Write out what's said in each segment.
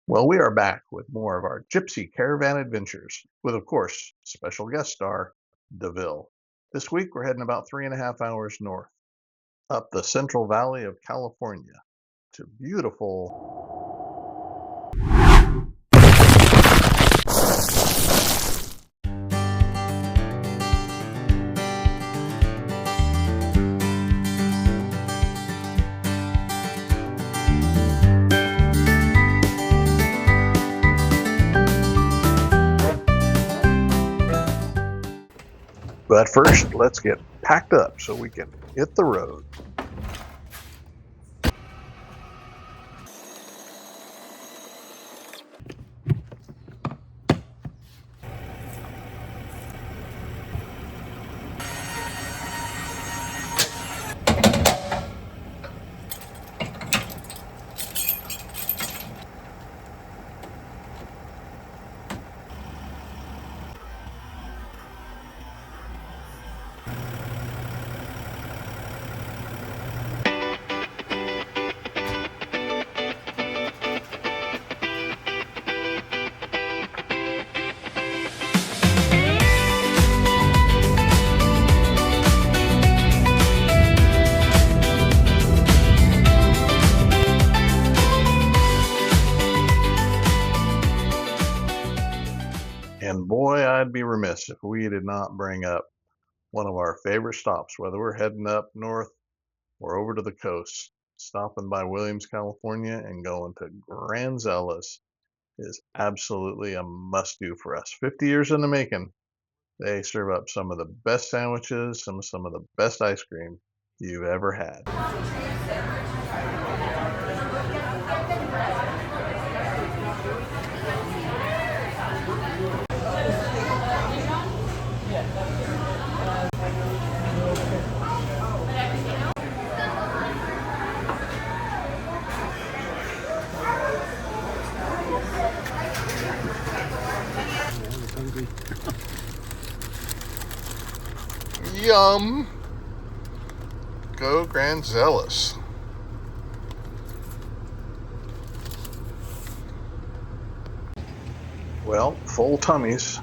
Well, we are back with more of our Gypsy Caravan adventures with, of course, special guest star, DeVille. This week, we're heading about 3.5 hours north, up the Central Valley of California to beautiful. But first, let's get packed up so we can hit the road. And boy, I'd be remiss if we did not bring up one of our favorite stops, whether we're heading up north or over to the coast. Stopping by Williams, California and going to Grand Zealous is absolutely a must do for us. 50 years in the making. They serve up some of the best sandwiches, some of the best ice cream you've ever had. Yum! Go Grand Zealous. Well, full tummies.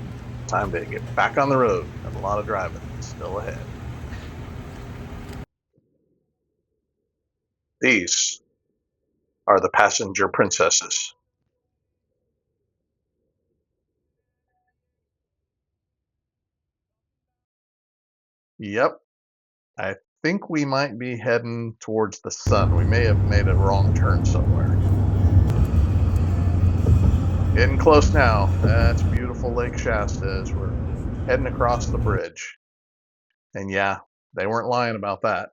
Time to get back on the road. Got a lot of driving still ahead. These are the passenger princesses. Yep, I think we might be heading towards the sun. We may have made a wrong turn somewhere. Getting close now. That's beautiful Lake Shasta as we're heading across the bridge. And yeah, they weren't lying about that.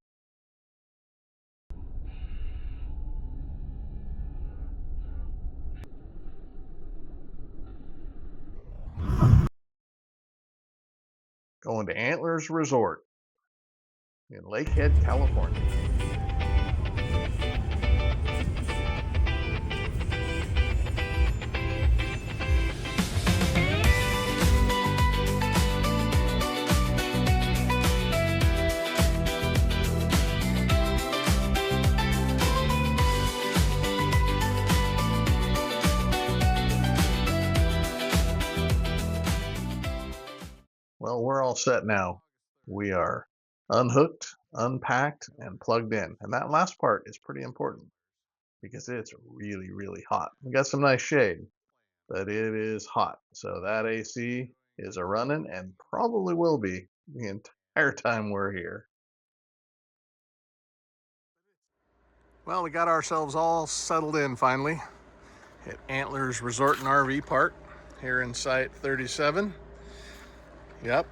Going to Antlers Resort in Lakehead, California. Well, we're all set now. We are unhooked, unpacked, and plugged in. And that last part is pretty important because it's really, really hot. We got some nice shade, but it is hot. So that AC is a running and probably will be the entire time we're here. Well, we got ourselves all settled in finally at Antlers Resort and RV Park here in Site 37. Yep.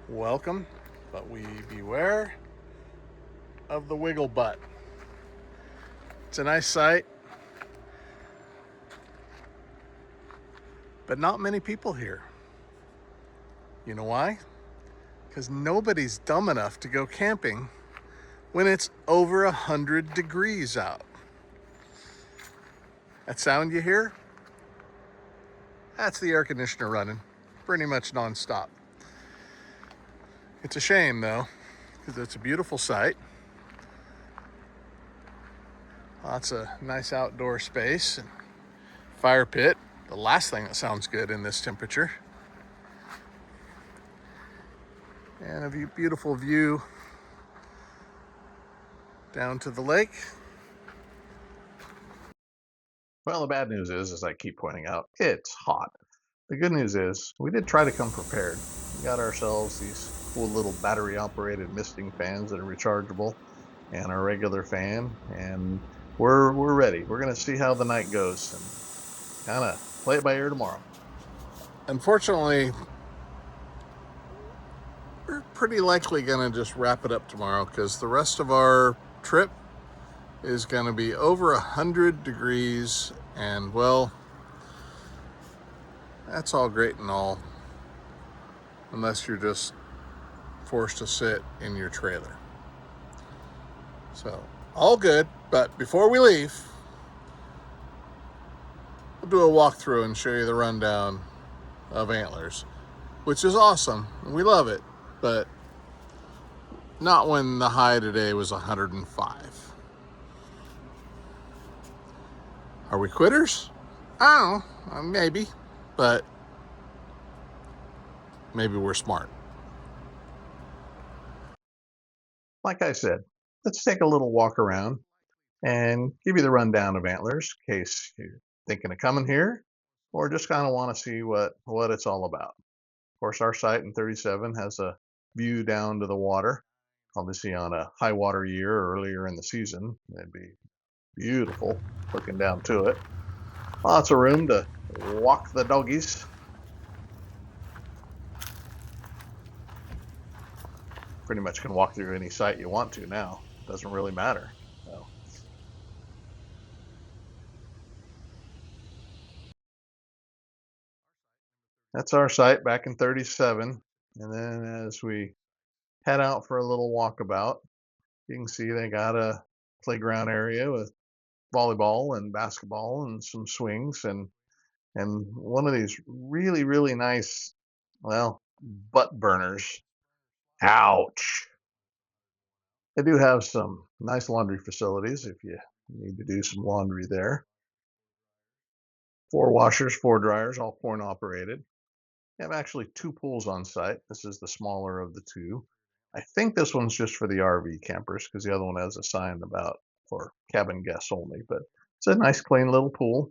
Welcome, but we beware of the wiggle butt. It's a nice site, but not many people here. You know why? Because nobody's dumb enough to go camping when it's over 100 degrees out. That sound you hear? That's the air conditioner running pretty much nonstop. It's a shame though, because it's a beautiful site. Lots of nice outdoor space and fire pit. The last thing that sounds good in this temperature. And a beautiful view down to the lake. Well, the bad news is, as I keep pointing out, it's hot. The good news is we did try to come prepared. We got ourselves these cool little battery operated misting fans that are rechargeable and our regular fan, and we're ready. We're going to see how the night goes and kind of play it by ear tomorrow. Unfortunately, we're pretty likely going to just wrap it up tomorrow because the rest of our trip is going to be over 100 degrees, and well, that's all great and all, unless you're just forced to sit in your trailer. So, all good, but before we leave, we'll do a walkthrough and show you the rundown of Antlers, which is awesome. We love it, but not when the high today was 105. Are we quitters? I don't know, maybe, but maybe we're smart. Like I said, let's take a little walk around and give you the rundown of Antlers in case you're thinking of coming here or just kind of want to see what it's all about. Of course, our site in 37 has a view down to the water. Obviously, on a high water year earlier in the season, it'd be beautiful looking down to it. Lots of room to walk the doggies. Pretty much can walk through any site you want to now. Doesn't really matter. So that's our site back in 37. And then as we head out for a little walkabout, you can see they got a playground area with volleyball and basketball and some swings and one of these really nice, well, butt burners. Ouch. They do have some nice laundry facilities if you need to do some laundry there. 4 washers, 4 dryers, all point operated. You have actually 2 pools on site. This is the smaller of the 2. I think this one's just for the RV campers because the other one has a sign about for cabin guests only, but it's a nice clean little pool.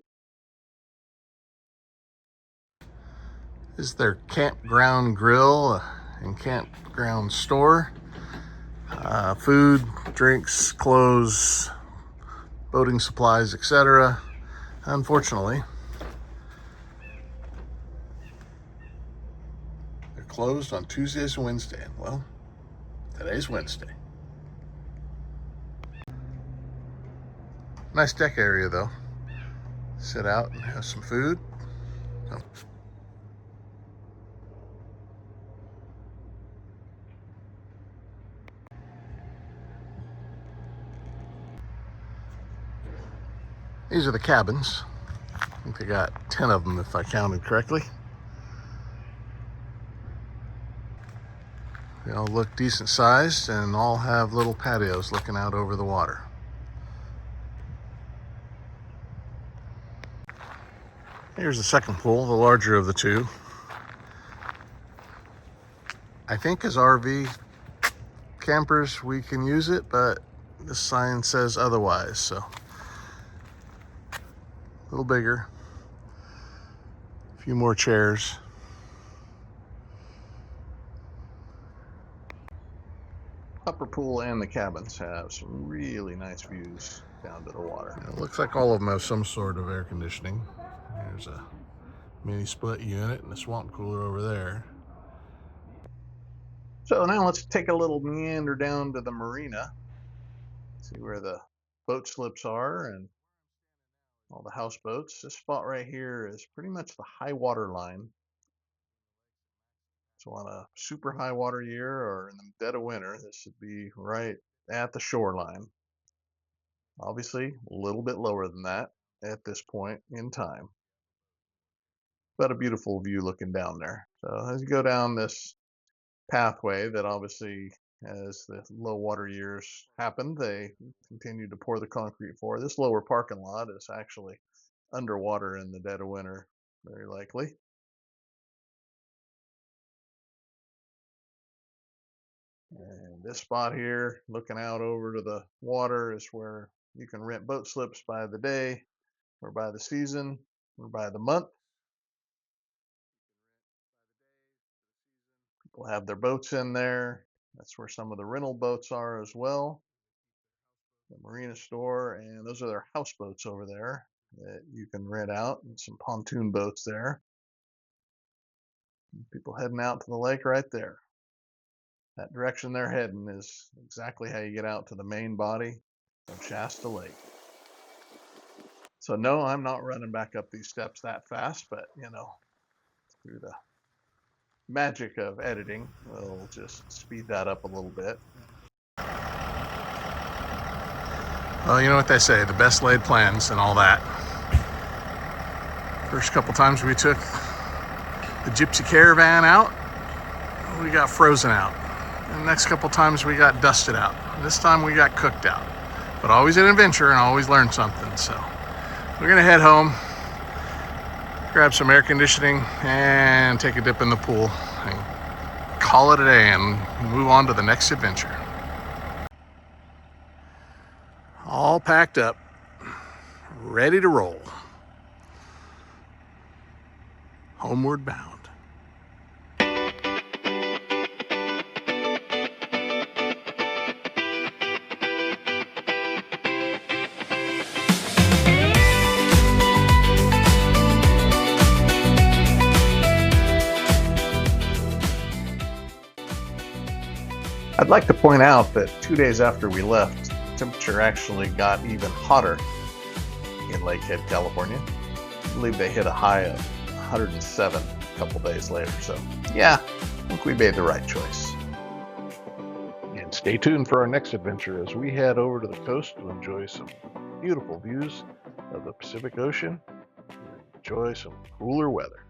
This is their campground grill and campground store. Food, drinks, clothes, boating supplies, etc. Unfortunately, they're closed on Tuesdays and Wednesdays. Well, today's Wednesday. Nice deck area though. Sit out and have some food. Oh. These are the cabins. I think they got 10 of them if I counted correctly. They all look decent sized and all have little patios looking out over the water. Here's the second pool, the larger of the 2. I think as RV campers we can use it, but this sign says otherwise, so a little bigger, a few more chairs. Upper pool and the cabins have some really nice views down to the water. It looks like all of them have some sort of air conditioning. There's a mini split unit and a swamp cooler over there. So now let's take a little meander down to the marina, see where the boat slips are and all the houseboats. This spot right here is pretty much the high water line. So on a super high water year or in the dead of winter, this should be right at the shoreline. Obviously, a little bit lower than that at this point in time, but a beautiful view looking down there. So as you go down this pathway that obviously As the low water years happened, they continued to pour the concrete for. This lower parking lot is actually underwater in the dead of winter, very likely. And this spot here, looking out over to the water, is where you can rent boat slips by the day, or by the season, or by the month. People have their boats in there. That's where some of the rental boats are as well. The marina store, and those are their houseboats over there that you can rent out, and some pontoon boats there. People heading out to the lake right there. That direction they're heading is exactly how you get out to the main body of Shasta Lake. So no, I'm not running back up these steps that fast, but through the magic of editing, we'll just speed that up a little bit. Well, you know what they say, the best laid plans and all that. First couple times we took the Gypsy Caravan out, we got frozen out. And the next couple times we got dusted out. This time we got cooked out. But always an adventure and always learn something. So we're gonna head home, grab some air conditioning, and take a dip in the pool and call it a day and move on to the next adventure. All packed up, ready to roll. Homeward bound. I'd like to point out that 2 days after we left, the temperature actually got even hotter in Lakehead, California. I believe they hit a high of 107 a couple days later. So yeah, I think we made the right choice. And stay tuned for our next adventure as we head over to the coast to enjoy some beautiful views of the Pacific Ocean and enjoy some cooler weather.